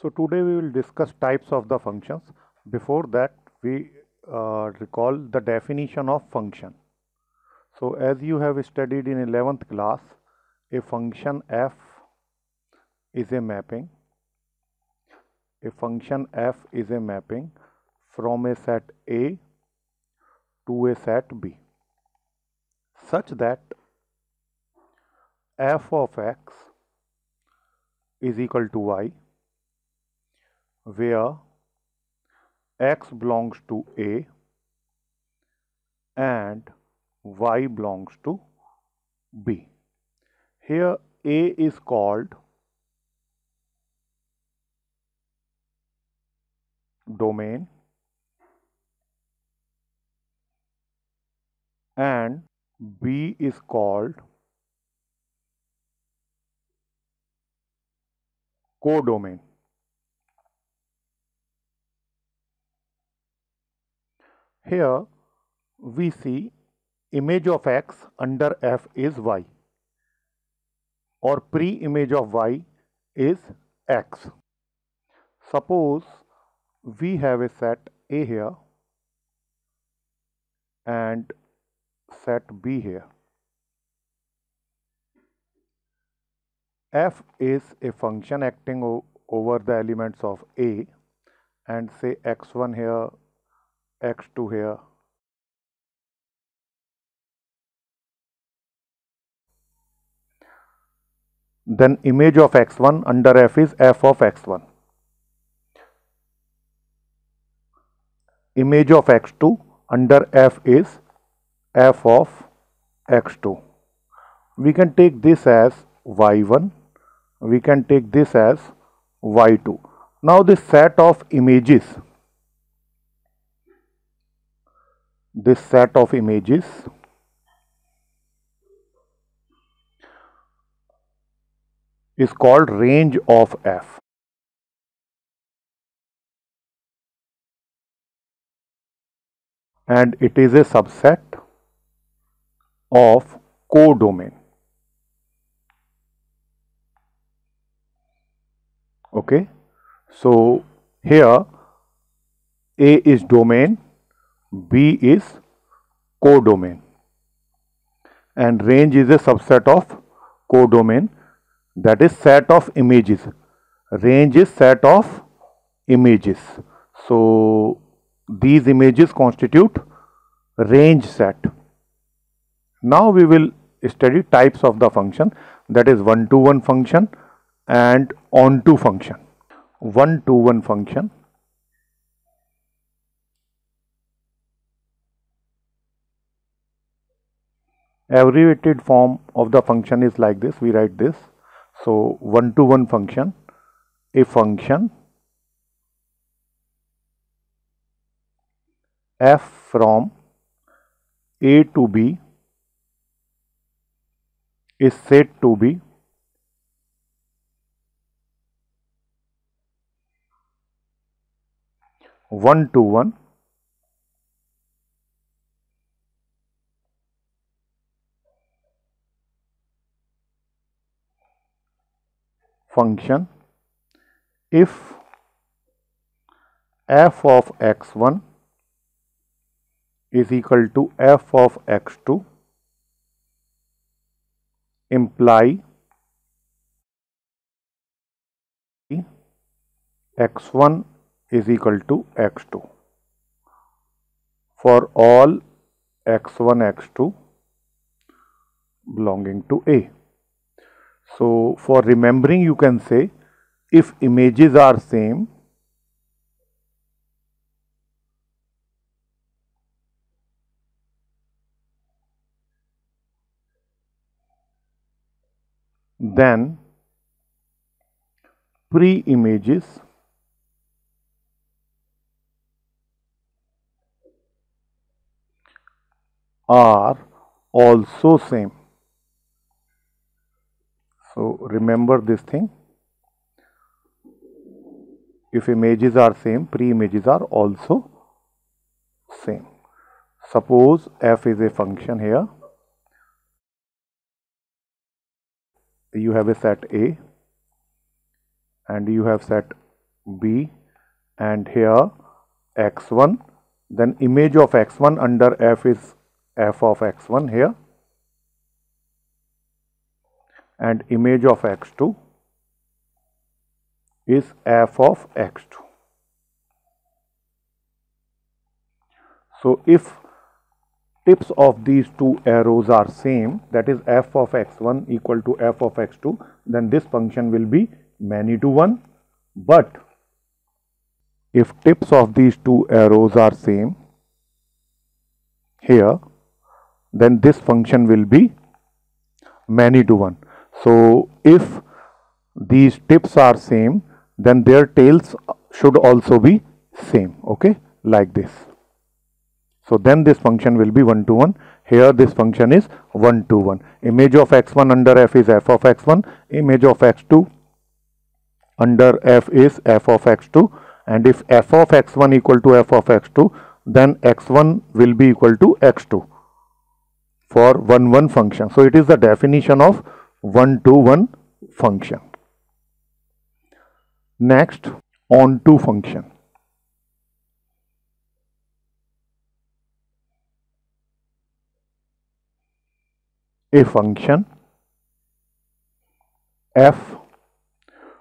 So today we will discuss types of the functions. Before that, we recall the definition of function. So as you have studied in 11th class, a function f is a mapping. A function f is a mapping from a set A to a set B, such that f of x is equal to y, where x belongs to A and y belongs to B. Here A is called domain and B is called codomain. Here we see image of x under f is y, or pre-image of y is x. Suppose we have a set A here and set B here. F is a function acting over the elements of A, and say x1 here, x2 here. Then image of x1 under f is f of x1. Image of x2 under f is f of x2. We can take this as y1. We can take this as y2. Now this set of images, is called range of f, and it is a subset of codomain. Okay, so here A is domain, B is codomain, and range is a subset of codomain, that is set of images. Range is set of images. So these images constitute range set. Now we will study types of the function, that is one-to-one function and on-to function. One-to-one function. Abbreviated form of the function is like this. We write this. So one-to-one function, a function f from A to B is said to be one-to-one function if f of x1 is equal to f of x2, imply x1 is equal to x2 for all x1, x2 belonging to A. So for remembering, you can say if images are same, then pre-images are also same. So remember this thing. If images are same, pre-images are also same. Suppose f is a function here. You have a set A and you have set b, and here x1, then image of x1 under f is f of x1 here, and image of x2 is f of x2. So if tips of these two arrows are same, that is f of x1 equal to f of x2, then this function will be many to one. But if tips of these two arrows are same here, then this function will be many to one. So if these tips are same, then their tails should also be same, okay, like this. So then this function will be 1 to 1. Here this function is 1 to 1. Image of x1 under f is f of x1. Image of x2 under f is f of x2. And if f of x1 equal to f of x2, then x1 will be equal to x2 for 1 1 function. So it is the definition of 1 to 1 function. Next, onto function. A function f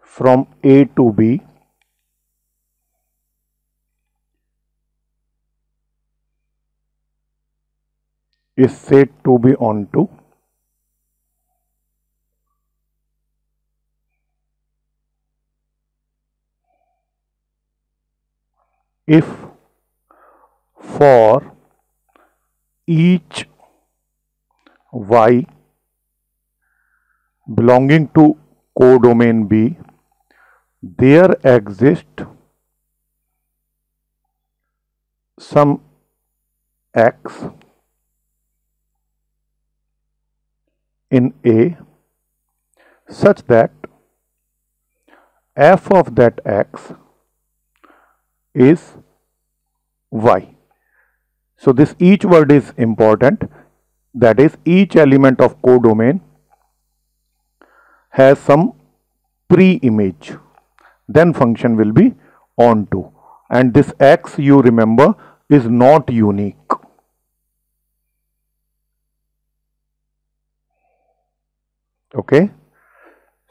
from a to b is said to be onto if for each y belonging to codomain B, there exists some x in A such that f of that x is y. So this each word is important, that is each element of codomain has some pre-image, then function will be onto, and this x, you remember, is not unique. Okay,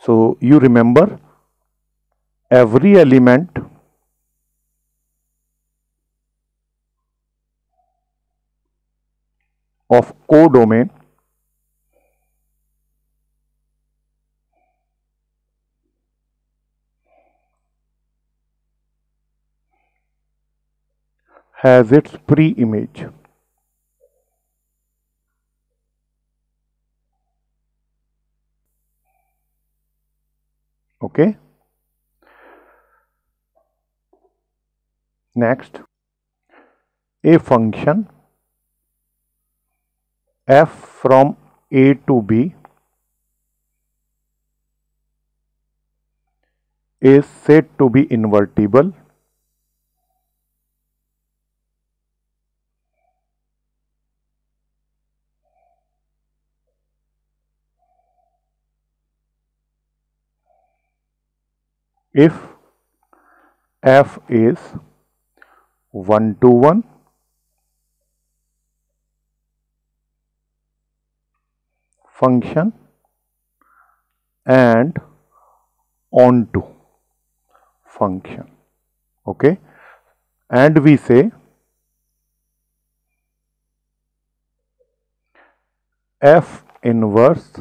so you remember every element of codomain has its pre-image. Okay. Next, a function f from a to b is said to be invertible if f is 1 to 1 function and onto function. Okay, and we say f inverse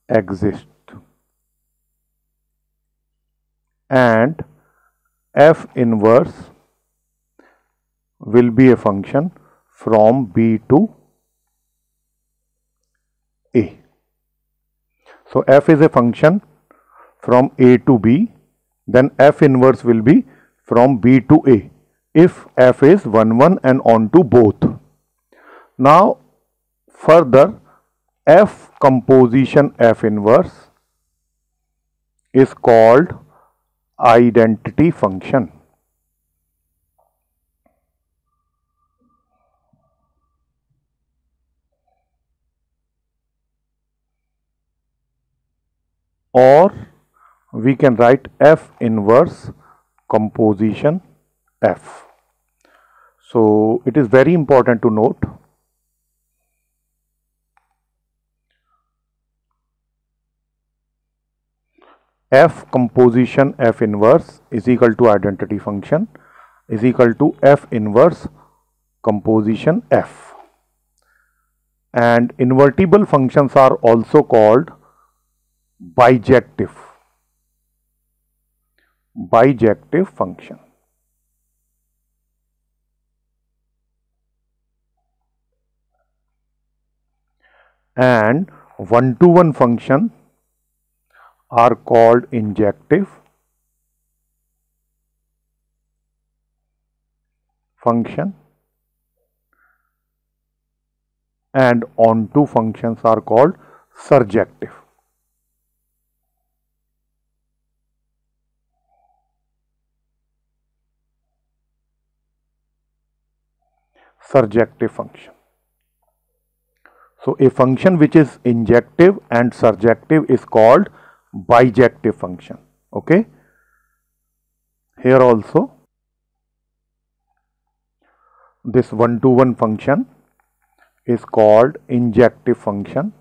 exists and f inverse will be a function from B to A. So f is a function from A to B, then f inverse will be from B to A if f is 1 1 and onto both. Now further, f composition f inverse is called identity function. Or we can write f inverse composition F. So it is very important to note F composition F inverse is equal to identity function is equal to F inverse composition F. And invertible functions are also called bijective function. And one-to-one function are called injective function, and onto functions are called surjective. Surjective function. So a function which is injective and surjective is called bijective function. Okay. Here also this one-to-one function is called injective function.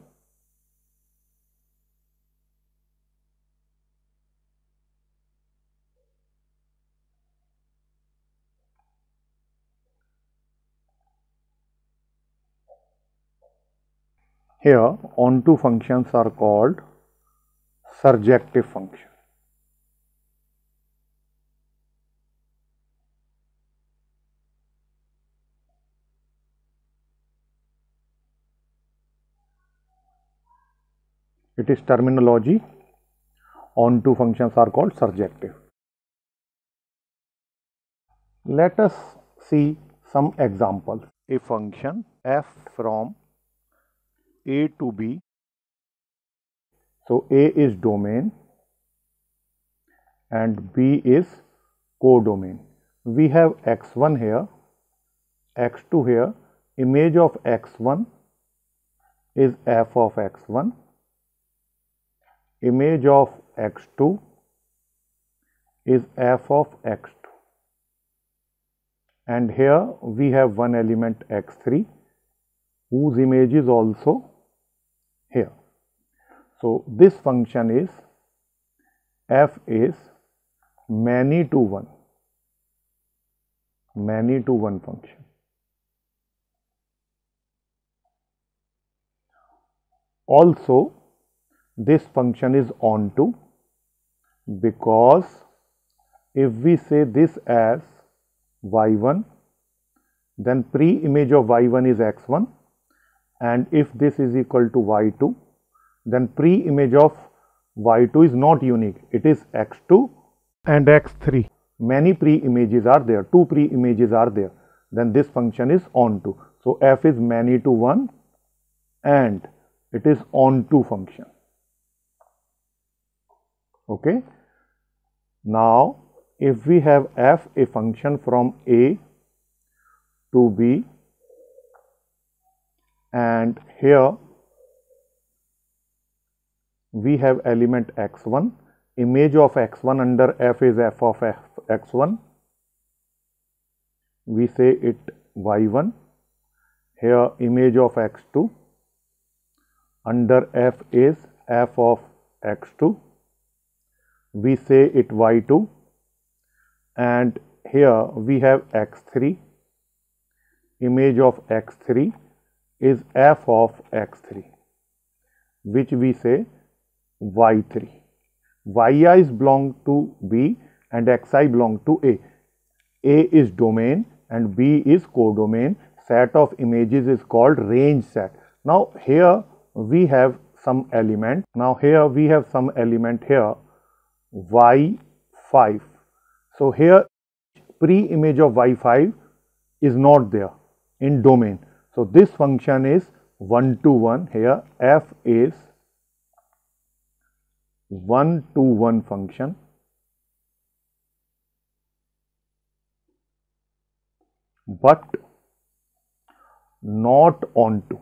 Here onto functions are called surjective function. It is terminology. Onto functions are called surjective. Let us see some examples. A function f from a to b. So a is domain and b is codomain. We have x1 here, x2 here. Image of x1 is f of x1. Image of x2 is f of x2. And here we have one element x3 whose image is also here. So this function is f is many to one function. Also this function is onto, because if we say this as y1, then pre-image of y1 is x1, and if this is equal to y2, then pre-image of y2 is not unique, it is x2 and x3. Many pre-images are there, two pre-images are there, then this function is onto. So f is many to one and it is onto function. Okay. Now if we have f a function from a to b, and here we have element x1, image of x1 under f is f of x1, we say it y1, here image of x2 under f is f of x2, we say it y2, and here we have x3, image of x3 is f of x3, which we say y3. Yi's belong to b and xi belong to a. A is domain and b is codomain. Set of images is called range set. Now here we have some element. Here y5. So here pre-image of y5 is not there in domain. So this function is one-to-one. Here f is one-to-one function. But not onto.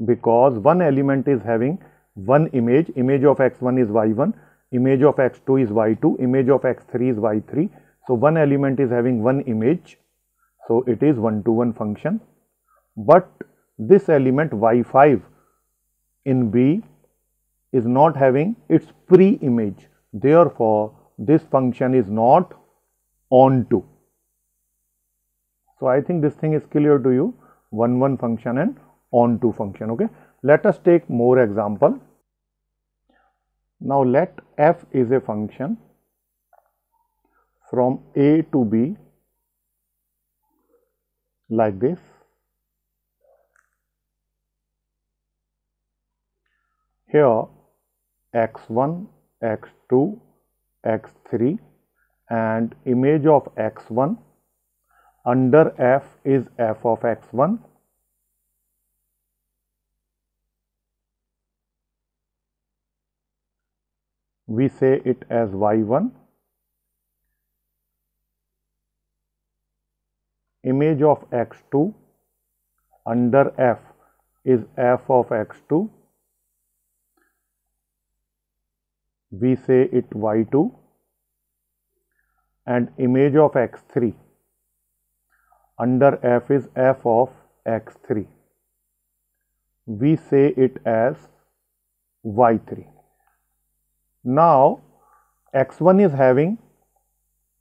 Because one element is having one image of x1 is y1, image of x2 is y2, image of x3 is y3. So one element is having one image, so it is one-to-one function. But this element y5 in B is not having its pre-image, therefore this function is not onto. So I think this thing is clear to you, one-one function and onto function. Okay, let us take more example. Now let f is a function from A to B like this. Here x1, x2, x3 and image of x1 under f is f of x1. We say it as y1. Image of x2 under f is f of x2. We say it y2, and image of x3 under f is f of x3. We say it as y3. Now x1 is having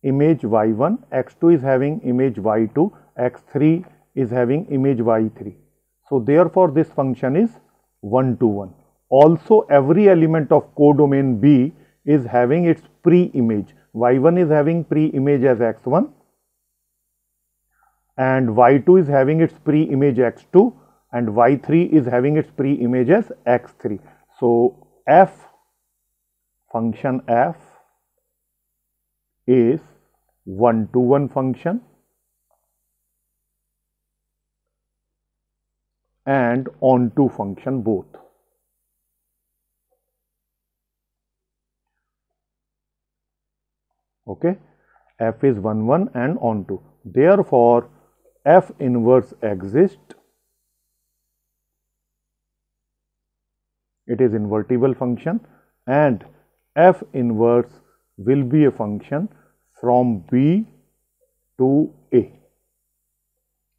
image y1, x2 is having image y2, x3 is having image y3. So therefore this function is one-to-one. Also every element of codomain B is having its pre-image. y1 is having pre-image as x1 and y2 is having its pre-image x2 and y3 is having its pre-image as x3. So function f is one-to-one function and onto function both. Okay, f is one-one and onto. Therefore, f inverse exists. It is invertible function and f inverse will be a function from B to A.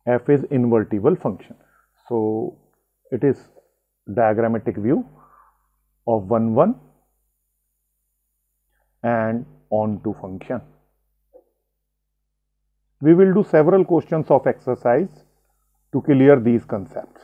F is invertible function. So it is diagrammatic view of one-one and onto function. We will do several questions of exercise to clear these concepts.